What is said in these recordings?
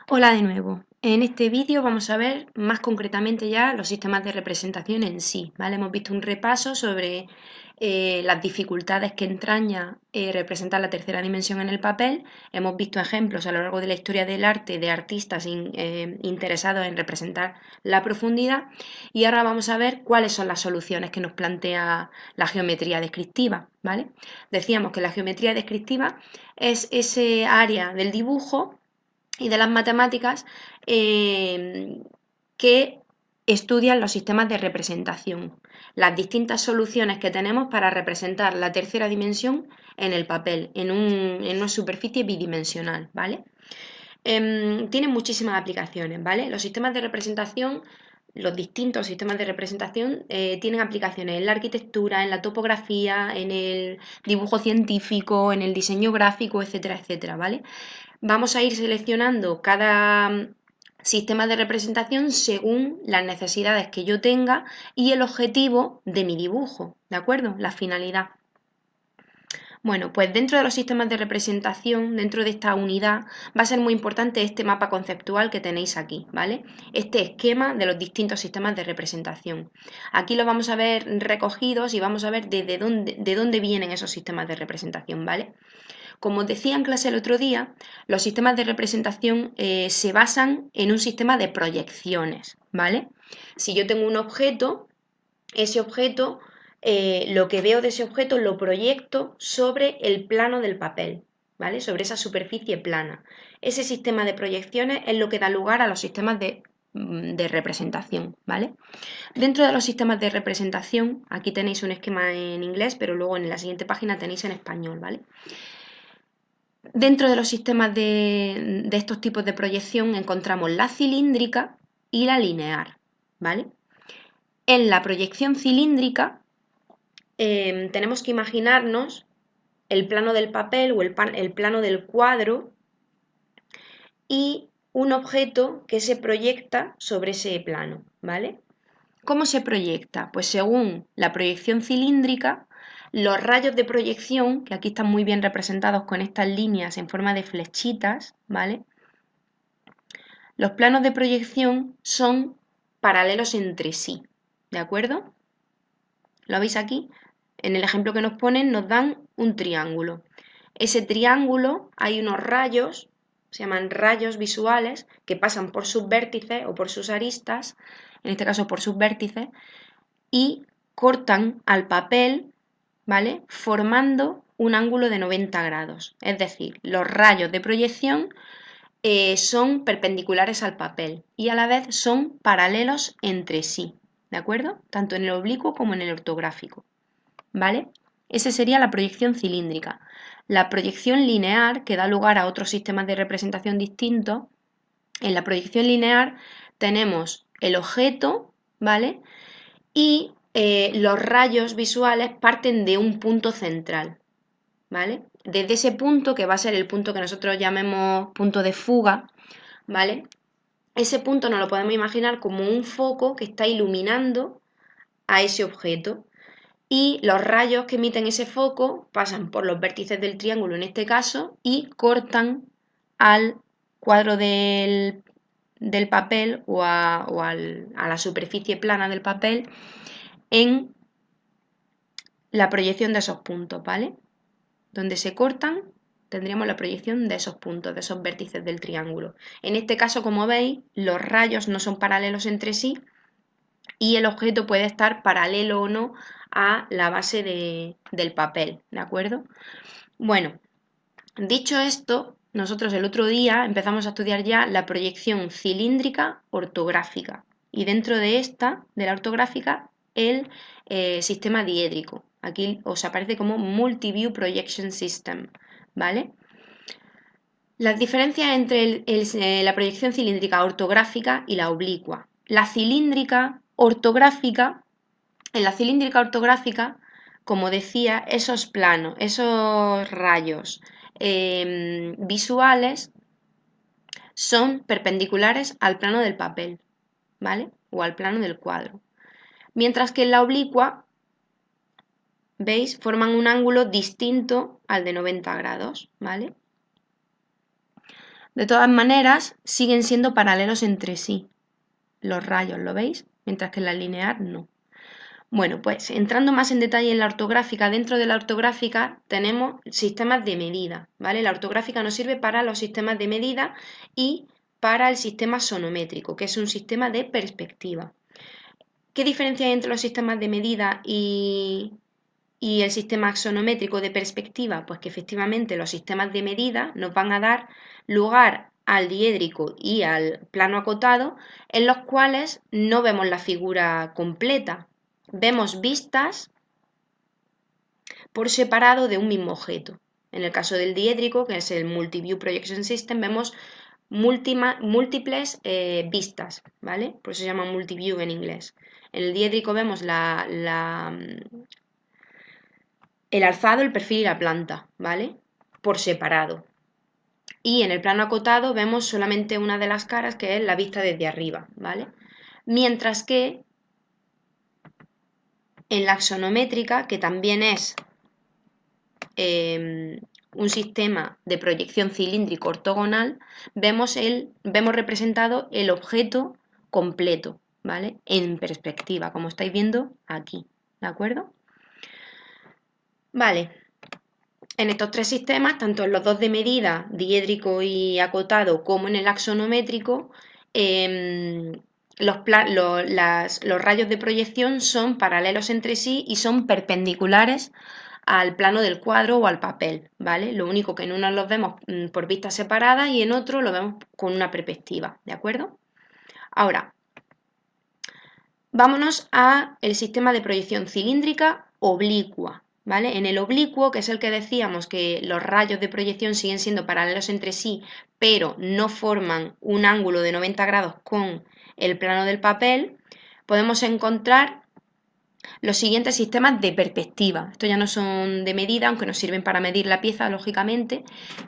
Hola de nuevo. En este vídeo vamos a ver más concretamente ya los sistemas de representación en sí, ¿vale? Hemos visto un repaso sobre las dificultades que entraña representar la tercera dimensión en el papel. Hemos visto ejemplos a lo largo de la historia del arte de artistas interesados en representar la profundidad y ahora vamos a ver cuáles son las soluciones que nos plantea la geometría descriptiva, ¿vale? Decíamos que la geometría descriptiva es ese área del dibujo y de las matemáticas que estudian los sistemas de representación, las distintas soluciones que tenemos para representar la tercera dimensión en el papel, en una superficie bidimensional, ¿vale? Tienen muchísimas aplicaciones, ¿vale? Los sistemas de representación, los distintos sistemas de representación tienen aplicaciones en la arquitectura, en la topografía, en el dibujo científico, en el diseño gráfico, etcétera, etcétera, ¿vale? Vamos a ir seleccionando cada sistema de representación según las necesidades que yo tenga y el objetivo de mi dibujo, ¿de acuerdo? La finalidad. Bueno, pues dentro de los sistemas de representación, dentro de esta unidad, va a ser muy importante este mapa conceptual que tenéis aquí, ¿vale? Este esquema de los distintos sistemas de representación. Aquí lo vamos a ver recogidos y vamos a ver de dónde vienen esos sistemas de representación, ¿vale? Como os decía en clase el otro día, los sistemas de representación se basan en un sistema de proyecciones, ¿vale? Si yo tengo un objeto, ese objeto, lo que veo de ese objeto lo proyecto sobre el plano del papel, ¿vale? Sobre esa superficie plana. Ese sistema de proyecciones es lo que da lugar a los sistemas de representación, ¿vale? Dentro de los sistemas de representación, aquí tenéis un esquema en inglés, pero luego en la siguiente página tenéis en español, ¿vale? Dentro de los sistemas de estos tipos de proyección encontramos la cilíndrica y la lineal, ¿vale? En la proyección cilíndrica tenemos que imaginarnos el plano del papel o el plano del cuadro y un objeto que se proyecta sobre ese plano, ¿vale? ¿Cómo se proyecta? Pues según la proyección cilíndrica, los rayos de proyección, que aquí están muy bien representados con estas líneas en forma de flechitas, ¿vale? Los planos de proyección son paralelos entre sí, ¿de acuerdo? ¿Lo veis aquí? En el ejemplo que nos ponen nos dan un triángulo. Ese triángulo hay unos rayos, se llaman rayos visuales, que pasan por sus vértices o por sus aristas, en este caso por sus vértices, y cortan al papel, ¿vale? Formando un ángulo de 90 grados. Es decir, los rayos de proyección son perpendiculares al papel y a la vez son paralelos entre sí, ¿de acuerdo? Tanto en el oblicuo como en el ortográfico, ¿vale? Esa sería la proyección cilíndrica. La proyección lineal, que da lugar a otros sistemas de representación distintos, en la proyección lineal tenemos el objeto, ¿vale? Y los rayos visuales parten de un punto central, ¿vale? Desde ese punto, que va a ser el punto que nosotros llamemos punto de fuga, ¿vale? Ese punto nos lo podemos imaginar como un foco que está iluminando a ese objeto y los rayos que emiten ese foco pasan por los vértices del triángulo en este caso y cortan al cuadro del papel a la superficie plana del papel en la proyección de esos puntos, ¿vale? Donde se cortan tendríamos la proyección de esos puntos, de esos vértices del triángulo. En este caso, como veis, los rayos no son paralelos entre sí y el objeto puede estar paralelo o no a la base del papel, ¿de acuerdo? Bueno, dicho esto, nosotros el otro día empezamos a estudiar ya la proyección cilíndrica ortográfica y dentro de esta, de la ortográfica, el sistema diédrico. Aquí os aparece como Multi-View Projection System, ¿vale? Las diferencias entre la proyección cilíndrica ortográfica y la oblicua. La cilíndrica ortográfica, en la cilíndrica ortográfica, como decía, esos planos, esos rayos visuales son perpendiculares al plano del papel, ¿vale? O al plano del cuadro. Mientras que en la oblicua, ¿veis? Forman un ángulo distinto al de 90 grados, ¿vale? De todas maneras, siguen siendo paralelos entre sí los rayos, ¿lo veis? Mientras que en la lineal no. Bueno, pues entrando más en detalle en la ortográfica, dentro de la ortográfica tenemos sistemas de medida, ¿vale? La ortográfica nos sirve para los sistemas de medida y para el sistema sonométrico, que es un sistema de perspectiva. ¿Qué diferencia hay entre los sistemas de medida y el sistema axonométrico de perspectiva? Pues que efectivamente los sistemas de medida nos van a dar lugar al diédrico y al plano acotado, en los cuales no vemos la figura completa. Vemos vistas por separado de un mismo objeto. En el caso del diédrico, que es el Multiview Projection System, vemos múltiples vistas, ¿vale? Por eso se llama multiview en inglés. En el diédrico vemos el alzado, el perfil y la planta, ¿vale? Por separado. Y en el plano acotado vemos solamente una de las caras, que es la vista desde arriba, ¿vale? Mientras que en la axonométrica, que también es un sistema de proyección cilíndrico ortogonal, vemos representado el objeto completo, ¿vale? En perspectiva, como estáis viendo aquí, ¿de acuerdo? Vale, en estos tres sistemas, tanto en los dos de medida, diédrico y acotado, como en el axonométrico, los rayos de proyección son paralelos entre sí y son perpendiculares al plano del cuadro o al papel, ¿vale? Lo único que en uno los vemos por vistas separadas y en otro lo vemos con una perspectiva, ¿de acuerdo? Ahora, vámonos al sistema de proyección cilíndrica oblicua, ¿vale? En el oblicuo, que es el que decíamos que los rayos de proyección siguen siendo paralelos entre sí, pero no forman un ángulo de 90 grados con el plano del papel, podemos encontrar los siguientes sistemas de perspectiva. Estos ya no son de medida, aunque nos sirven para medir la pieza, lógicamente,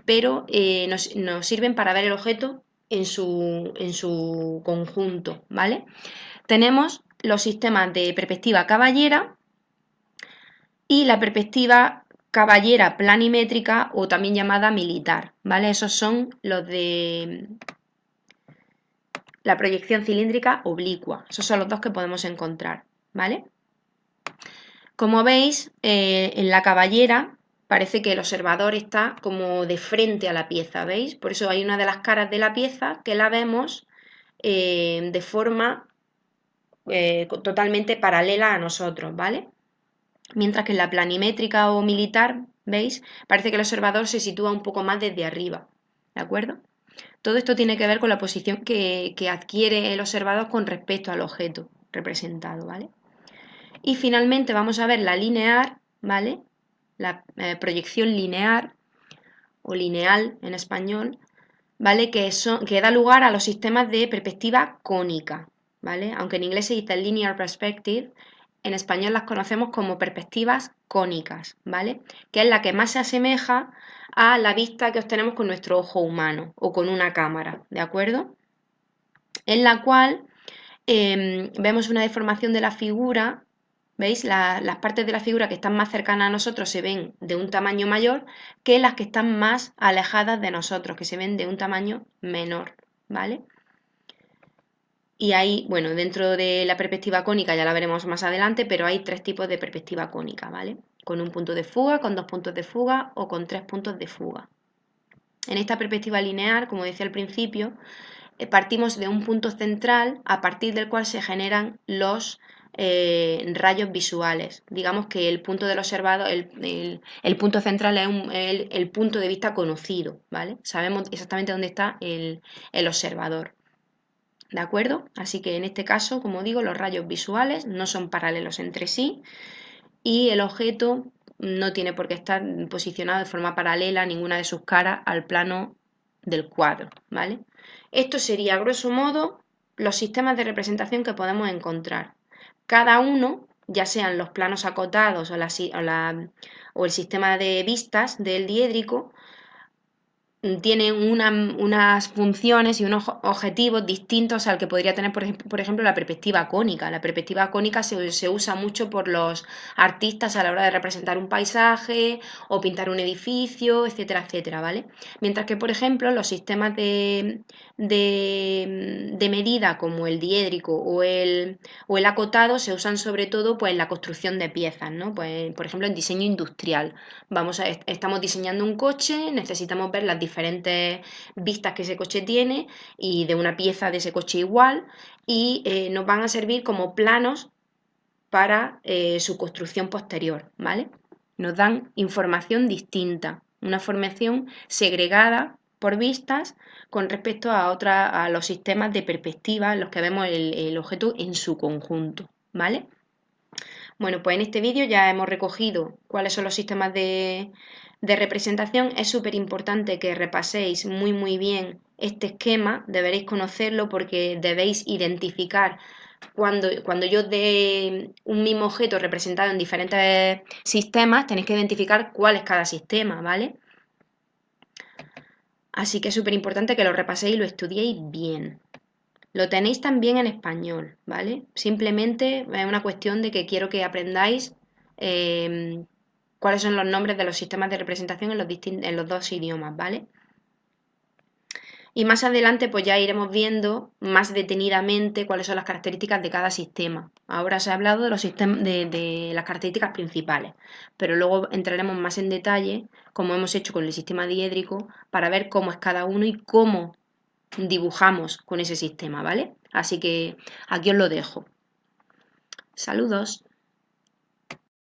pero nos sirven para ver el objeto en su conjunto, ¿vale? Tenemos los sistemas de perspectiva caballera y la perspectiva caballera planimétrica o también llamada militar, ¿vale? Esos son los de la proyección cilíndrica oblicua. Esos son los dos que podemos encontrar, ¿vale? Como veis, en la caballera parece que el observador está como de frente a la pieza, ¿veis? Por eso hay una de las caras de la pieza que la vemos de forma totalmente paralela a nosotros, ¿vale? Mientras que en la planimétrica o militar, ¿veis? Parece que el observador se sitúa un poco más desde arriba, ¿de acuerdo? Todo esto tiene que ver con la posición que adquiere el observador con respecto al objeto representado, ¿vale? Y finalmente vamos a ver la lineal, ¿vale? La proyección lineal o lineal en español, ¿vale? Que da lugar a los sistemas de perspectiva cónica, ¿vale? Aunque en inglés se dice linear perspective, en español las conocemos como perspectivas cónicas, ¿vale? Que es la que más se asemeja a la vista que obtenemos con nuestro ojo humano o con una cámara, ¿de acuerdo? En la cual vemos una deformación de la figura, ¿veis? Las partes de la figura que están más cercanas a nosotros se ven de un tamaño mayor que las que están más alejadas de nosotros, que se ven de un tamaño menor, ¿vale? Y ahí, bueno, dentro de la perspectiva cónica ya la veremos más adelante, pero hay tres tipos de perspectiva cónica, ¿vale? Con un punto de fuga, con dos puntos de fuga o con tres puntos de fuga. En esta perspectiva lineal, como decía al principio, partimos de un punto central a partir del cual se generan los rayos visuales. Digamos que el punto del observado, el punto central es el punto de vista conocido, ¿vale? Sabemos exactamente dónde está el observador. ¿De acuerdo? Así que en este caso, como digo, los rayos visuales no son paralelos entre sí y el objeto no tiene por qué estar posicionado de forma paralela a ninguna de sus caras al plano del cuadro, ¿vale? Esto sería, a grosso modo, los sistemas de representación que podemos encontrar. Cada uno, ya sean los planos acotados o el sistema de vistas del diédrico, tiene unas funciones y unos objetivos distintos al que podría tener, por ejemplo, la perspectiva cónica. La perspectiva cónica se usa mucho por los artistas a la hora de representar un paisaje o pintar un edificio, etcétera, etcétera, ¿vale? Mientras que, por ejemplo, los sistemas de medida como el diédrico o el acotado se usan sobre todo pues, en la construcción de piezas, ¿no? Pues, por ejemplo, en diseño industrial. Estamos diseñando un coche, necesitamos ver las diferentes vistas que ese coche tiene y de una pieza de ese coche igual y nos van a servir como planos para su construcción posterior, ¿vale? Nos dan información distinta, una formación segregada por vistas con respecto a los sistemas de perspectiva en los que vemos el objeto en su conjunto, ¿vale? Bueno, pues en este vídeo ya hemos recogido cuáles son los sistemas de representación. Es súper importante que repaséis muy bien este esquema, deberéis conocerlo porque debéis identificar cuando yo dé un mismo objeto representado en diferentes sistemas, tenéis que identificar cuál es cada sistema, ¿vale? Así que es súper importante que lo repaséis y lo estudiéis bien. Lo tenéis también en español, ¿vale? Simplemente es una cuestión de que quiero que aprendáis cuáles son los nombres de los sistemas de representación en los dos idiomas, ¿vale? Y más adelante pues ya iremos viendo más detenidamente cuáles son las características de cada sistema. Ahora se ha hablado de los sistemas de las características principales, pero luego entraremos más en detalle, como hemos hecho con el sistema diédrico, para ver cómo es cada uno y cómo dibujamos con ese sistema, ¿vale? Así que aquí os lo dejo. Saludos.